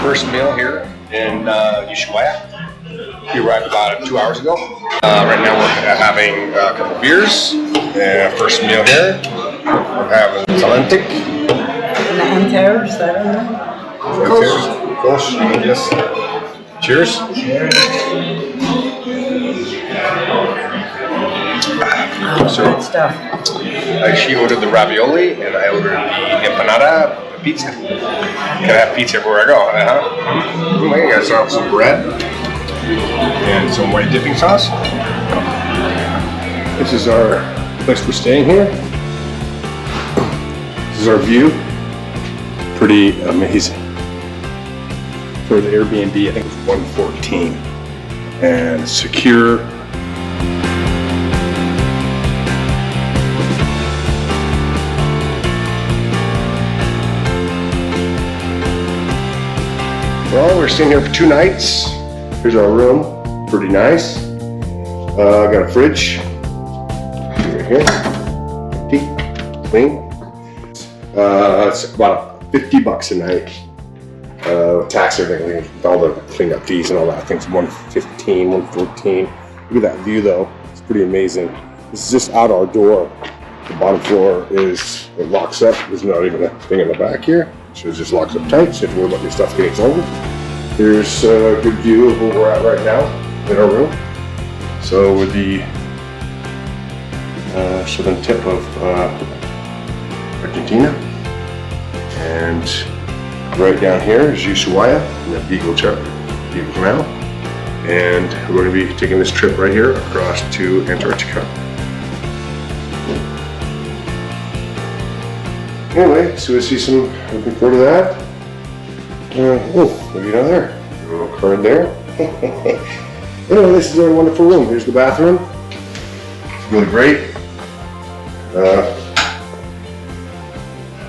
first meal here in Ushuaia. We arrived about 2 hours ago. Right now we're having a couple beers. First meal here. We're having Antarctic. And the Antares, I don't know. Coach, yes. Cheers. So, good stuff. She ordered the ravioli and I ordered the empanada pizza. Can I have pizza everywhere I go? Oh my God, start off with some bread and some white dipping sauce. This is our place we're staying here. This is our view. Pretty amazing. For the Airbnb, I think it was 114 and secure. Well, we're staying here for 2 nights. Here's our room, pretty nice. Got a fridge right here, empty, clean. It's about $50 a night. Tax everything, all the cleanup fees and all that. I think it's 115, 114. Look at that view though, it's pretty amazing. This is just out our door. The bottom floor it locks up. There's not even a thing in the back here. So it just locks up tight, so you have to worry about your stuff getting stolen. Here's a good view of where we're at right now in our room. So with the southern tip of Argentina. And right down here is Ushuaia and the Beagle Canal. And we're going to be taking this trip right here across to Antarctica. Anyway, so we see some, looking forward to that. Oh, maybe down there. A little card there. Anyway, this is our wonderful room. Here's the bathroom. It's really great.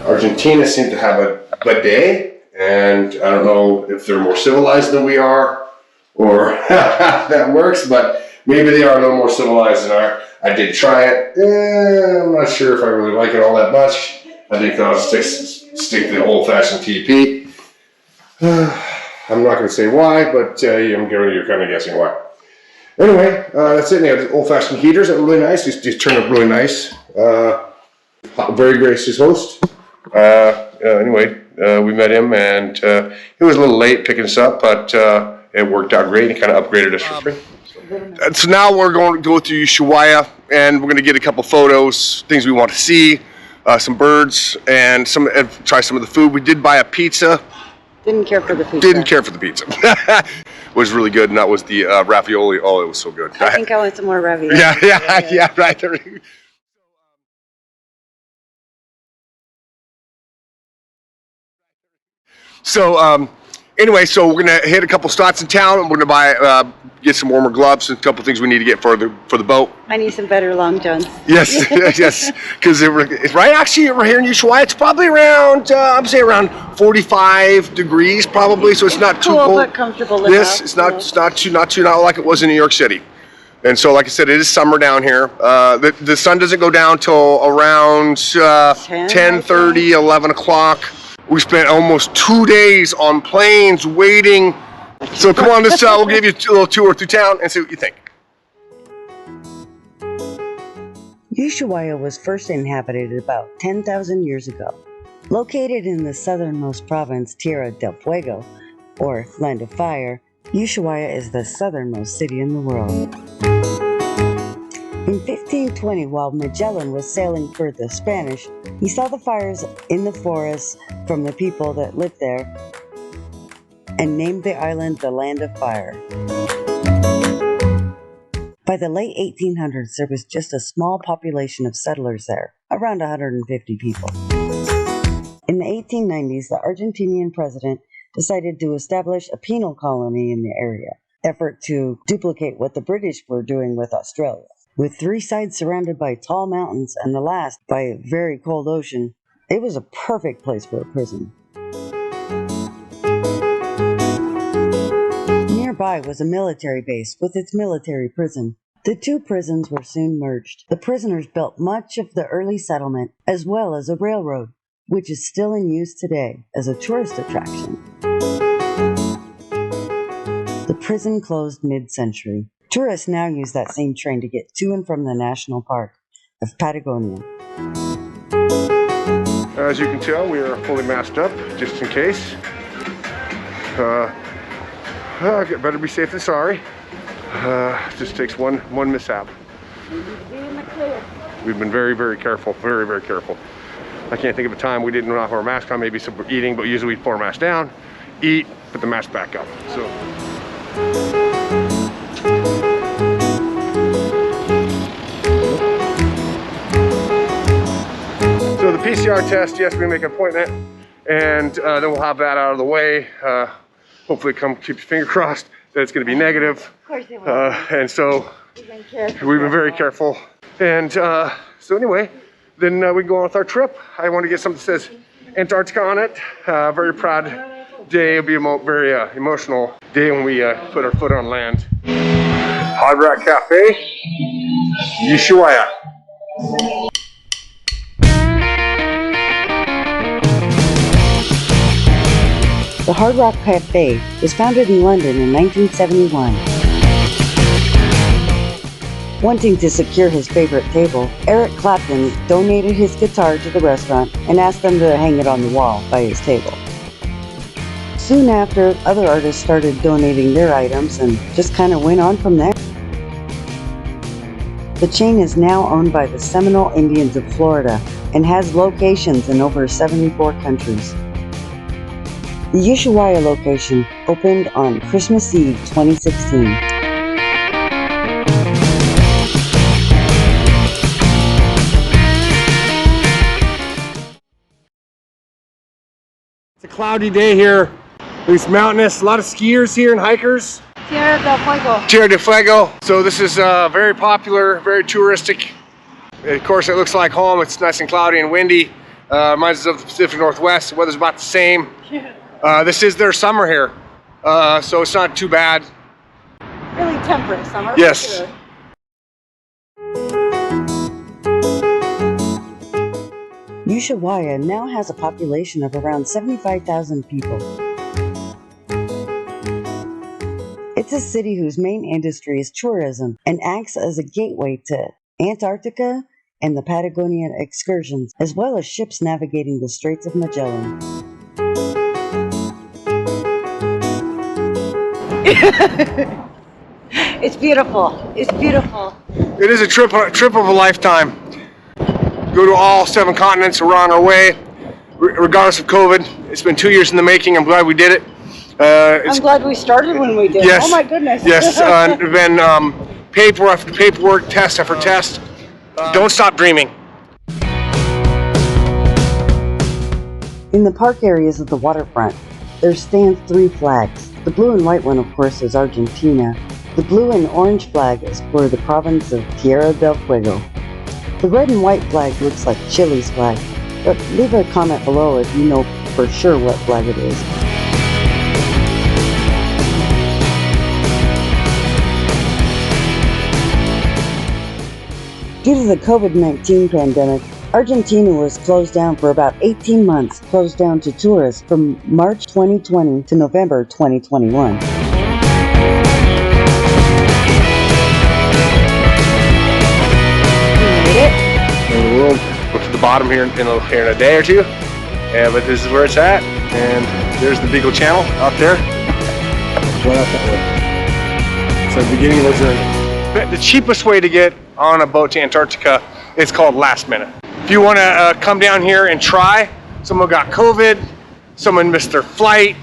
Argentina seems to have a bidet, and I don't know if they're more civilized than we are, or how that works, but maybe they are a little more civilized than our. I did try it. I'm not sure if I really like it all that much. I think I'll stick to the old-fashioned TP. I'm not going to say why, but you're kind of guessing why. Anyway, that's it. They have the old-fashioned heaters that are really nice. These turn up really nice. Very gracious host. Anyway, we met him, and he was a little late picking us up, but it worked out great. He kind of upgraded us for free. So now we're going to go to Ushuaia, and we're going to get a couple photos, things we want to see, some birds, and try some of the food. We did buy a pizza. Didn't care for the pizza. Didn't care for the pizza. It was really good, and that was the ravioli. Oh, it was so good. I think I want some more ravioli. Yeah, right. So anyway, so we're gonna hit a couple spots in town, and we're gonna buy get some warmer gloves and a couple things we need to get for the boat. I need some better long johns. Yes, yes, because it's right. Actually, we're here in Ushuaia. It's probably around I'm saying around 45 degrees, probably. So it's not too cool, cold. But comfortable. Yes, it's not too like it was in New York City. And so, like I said, it is summer down here. The sun doesn't go down till around 10:30, 11 o'clock. We spent almost 2 days on planes waiting. So come on, we'll give you a little tour through town and see what you think. Ushuaia was first inhabited about 10,000 years ago. Located in the southernmost province, Tierra del Fuego, or Land of Fire, Ushuaia is the southernmost city in the world. In 1520, while Magellan was sailing for the Spanish, he saw the fires in the forests from the people that lived there and named the island the Land of Fire. By the late 1800s, there was just a small population of settlers there, around 150 people. In the 1890s, the Argentinian president decided to establish a penal colony in the area, effort to duplicate what the British were doing with Australia. With 3 sides surrounded by tall mountains and the last by a very cold ocean, it was a perfect place for a prison. Nearby was a military base with its military prison. The 2 prisons were soon merged. The prisoners built much of the early settlement as well as a railroad, which is still in use today as a tourist attraction. prison closed mid-century. Tourists now use that same train to get to and from the national park of Patagonia. As you can tell, we are fully masked up, just in case. Better be safe than sorry. Just takes one mishap. We've been very, very careful, very, very careful. I can't think of a time we didn't have our mask on, maybe some eating, but usually we pull our mask down, eat, put the mask back up. So the PCR test, yes, we make an appointment, and then we'll have that out of the way. Hopefully keep your finger crossed that it's going to be negative. Of course it will. And so we've been very careful. And so anyway, then we can go on with our trip. I want to get something that says Antarctica on it. Very proud day. It'll be a very emotional day when we put our foot on land. Hard Rock Cafe, Ushuaia. The Hard Rock Cafe was founded in London in 1971. Wanting to secure his favorite table, Eric Clapton donated his guitar to the restaurant and asked them to hang it on the wall by his table. Soon after, other artists started donating their items and just kind of went on from there. The chain is now owned by the Seminole Indians of Florida and has locations in over 74 countries. The Ushuaia location opened on Christmas Eve 2016. It's a cloudy day here. It's mountainous, a lot of skiers here and hikers. Tierra del Fuego. Tierra del Fuego. So this is very popular, very touristic. Of course, it looks like home. It's nice and cloudy and windy. Reminds us of the Pacific Northwest. The weather's about the same. This is their summer here, so it's not too bad. Really temperate summer. Yes. Sure. Ushuaia now has a population of around 75,000 people. It's a city whose main industry is tourism and acts as a gateway to Antarctica and the Patagonia excursions, as well as ships navigating the Straits of Magellan. It's beautiful. It's beautiful. It is a trip of a lifetime. Go to all 7 continents. We're on our way, regardless of COVID. It's been 2 years in the making. I'm glad we did it. I'm glad we started when we did. Yes, oh my goodness. Yes, been paperwork after paperwork, test after test. Don't stop dreaming. In the park areas of the waterfront, there stand 3 flags. The blue and white one, of course, is Argentina. The blue and orange flag is for the province of Tierra del Fuego. The red and white flag looks like Chile's flag, but leave a comment below if you know for sure what flag it is. Due to the COVID-19 pandemic, Argentina was closed down for about 18 months, closed down to tourists from March 2020 to November 2021. We'll go to the bottom here in a day or two, but this is where it's at, and there's the Beagle Channel out there. Right out that way. It's the beginning of our journey. The cheapest way to get on a boat to Antarctica is called last minute. If you want to come down here and try, someone got COVID, someone missed their flight,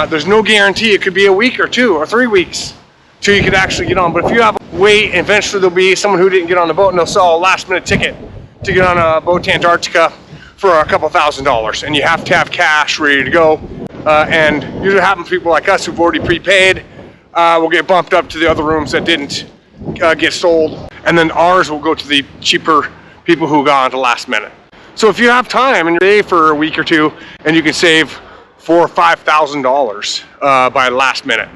there's no guarantee. It could be a week or 2 or 3 weeks till you could actually get on. But if you have a wait, eventually there'll be someone who didn't get on the boat and they'll sell a last minute ticket to get on a boat to Antarctica for a couple $1,000s, and you have to have cash ready to go. And usually happens to people like us who've already prepaid. Will get bumped up to the other rooms that didn't get sold, and then ours will go to the cheaper people who got on to last minute. So if you have time and you're for a week or 2, and you can save $4,000 or $5,000 by last minute.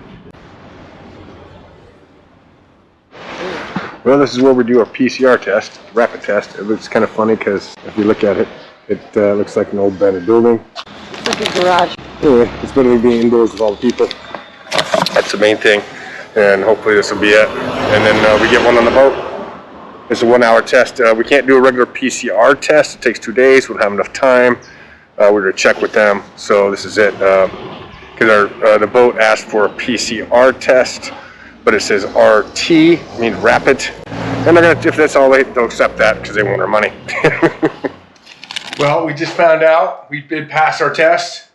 Well, this is where we do our PCR test, rapid test. It looks kind of funny because if you look at it, it looks like an old abandoned building. It's like a garage. Anyway, it's better than being indoors with all the people. That's That's the main thing. And hopefully this will be it. And then we get one on the boat. It's a 1 hour test. We can't do a regular PCR test. It takes 2 days. We don't have enough time. We're gonna check with them. So this is it. Because the boat asked for a PCR test, but it says RT, means rapid. And they're gonna, if that's all they'll accept that because they want our money. Well, we just found out we did pass our test.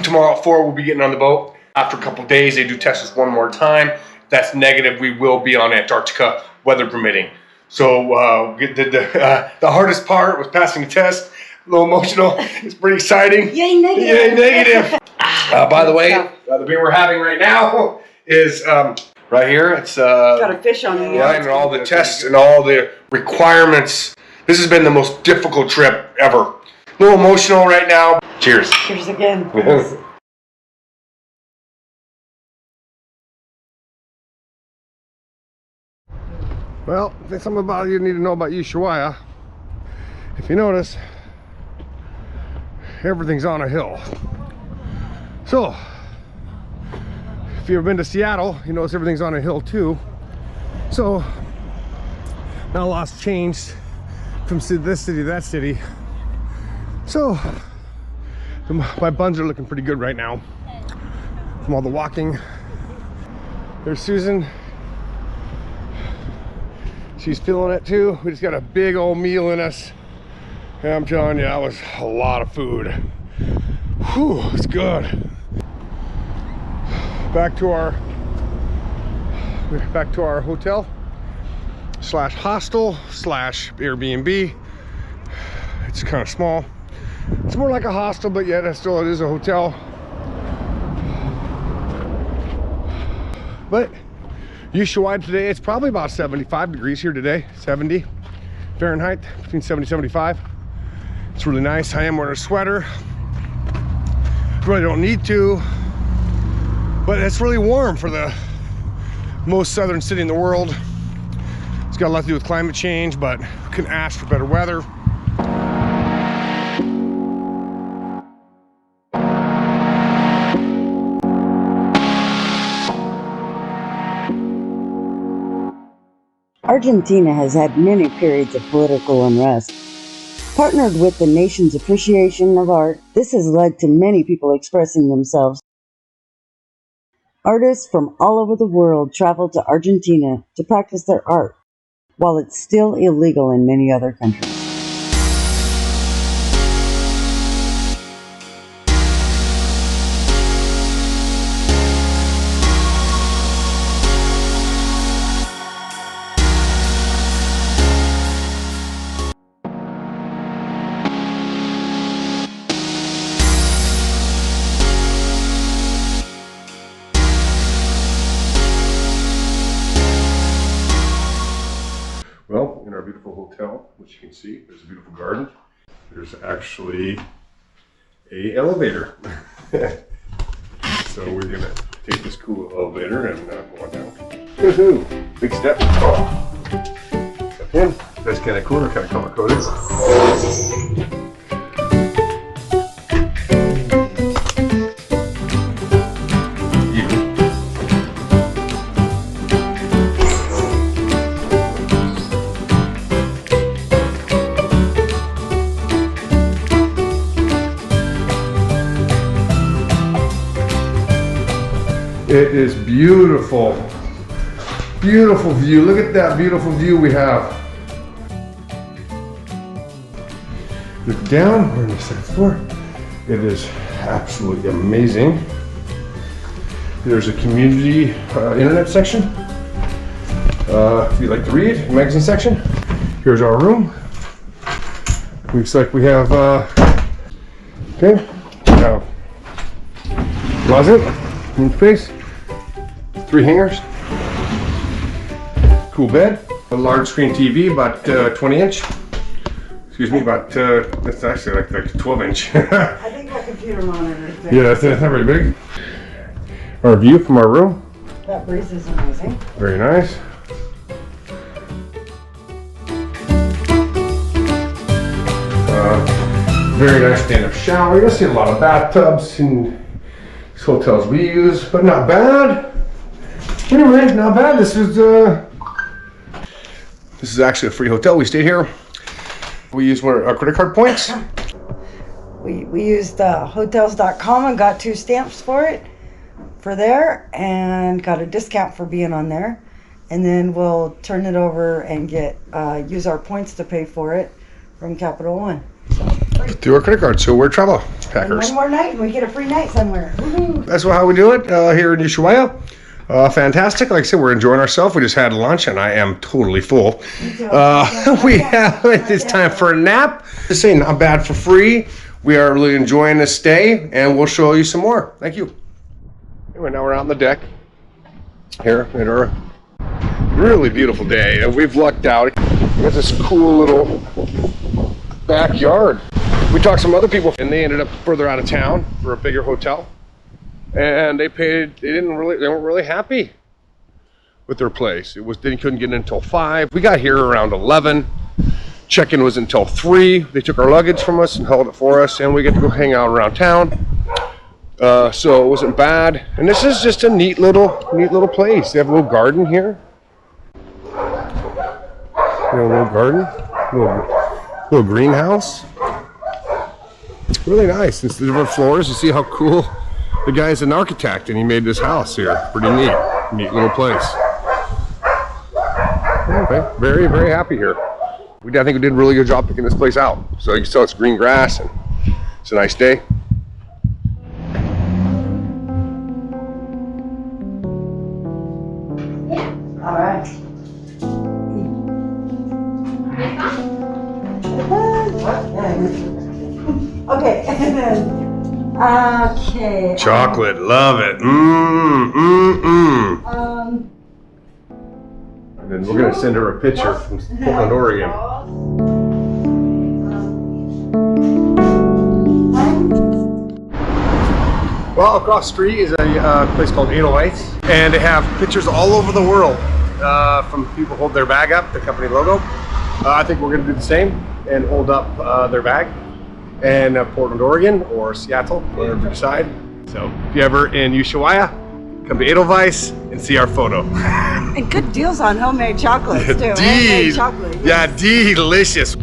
Tomorrow at 4 we'll be getting on the boat. After a couple of days, they do test us one more time. If that's negative, we will be on Antarctica, weather permitting. So the hardest part was passing the test. A little emotional. It's pretty exciting. Yay, negative. Yay, negative. By the way, the beer we're having right now is right here. It's Got a fish on it. yeah, and all the tests and all the requirements. This has been the most difficult trip ever. A little emotional right now. Cheers. Cheers again. Well, there's something about you need to know about Ushuaia. If you notice, everything's on a hill. So, if you've ever been to Seattle, you notice everything's on a hill too. So, not a lot's changed from this city to that city. So, my buns are looking pretty good right now from all the walking. There's Susan. She's feeling it too. We just got a big old meal in us. And I'm telling you, that was a lot of food. Whew, it's good. Back to our hotel slash hostel slash Airbnb. It's kind of small. It's more like a hostel, but yet it is a hotel. But Ushuaia today, it's probably about 75 degrees here today, 70 Fahrenheit, between 70 and 75. It's really nice. I am wearing a sweater. Really don't need to, but it's really warm for the most southern city in the world. It's got a lot to do with climate change, but we can ask for better weather. Argentina has had many periods of political unrest. Partnered with the nation's appreciation of art, this has led to many people expressing themselves. Artists from all over the world travel to Argentina to practice their art, while it's still illegal in many other countries. Well, in our beautiful hotel, which you can see, there's a beautiful garden. There's actually a elevator. So we're gonna take this cool elevator and go on down. Woohoo! Big step. Oh. Step in. That's kind of cool. They're kind of color coded. It is beautiful. Beautiful view. Look at that beautiful view we have. Look down, we're on the second floor. It is absolutely amazing. There's a community internet section. If you'd like to read, magazine section. Here's our room. Looks like we have, okay, we have closet, room space. 3 hangers, cool bed, a large screen TV, about 20 inch. Excuse me, about, that's actually like 12 inch. I think our computer monitor is there. Yeah, that's not very big. Our view from our room. That breeze is amazing. Very nice. Very nice stand-up shower. You'll see a lot of bathtubs in these hotels we use, but not bad. Anyway, not bad. This is actually a free hotel. We stayed here. We used our credit card points. We used hotels.com and got 2 stamps for there, and got a discount for being on there. And then we'll turn it over and use our points to pay for it from Capital One. Through our credit card, so we're travel packers. And one more night and we get a free night somewhere. Woo-hoo. That's how we do it here in Ushuaia. Fantastic. Like I said, we're enjoying ourselves. We just had lunch and I am totally full. It's time for a nap. This ain't not bad for free. We are really enjoying this stay and we'll show you some more. Thank you. Anyway, now we're out on the deck here at our really beautiful day. And we've lucked out. We got this cool little backyard. We talked to some other people and they ended up further out of town for a bigger hotel. And they weren't really happy with their place. They couldn't get in until 5. We got here around 11. Check-in was until 3. They took our luggage from us and held it for us, and we get to go hang out around town. So it wasn't bad. And this is just a neat little place. They have a little garden here. A little garden, little greenhouse. Really nice. It's the different floors. You see how cool. The guy's an architect and he made this house here. Pretty neat little place. Okay, very, very happy here. I think we did a really good job picking this place out. So you can tell it's green grass and it's a nice day. All right. Okay, and then. Okay. Chocolate, love it. And then we're gonna send her a picture from Portland, Oregon. Well, across the street is a place called 808, and they have pictures all over the world from people hold their bag up, the company logo. I think we're gonna do the same and hold up their bag. And Portland, Oregon, or Seattle, whatever you decide. So if you're ever in Ushuaia, come to Edelweiss and see our photo. And good deals on homemade chocolates too. Handmade chocolate. Yeah, delicious.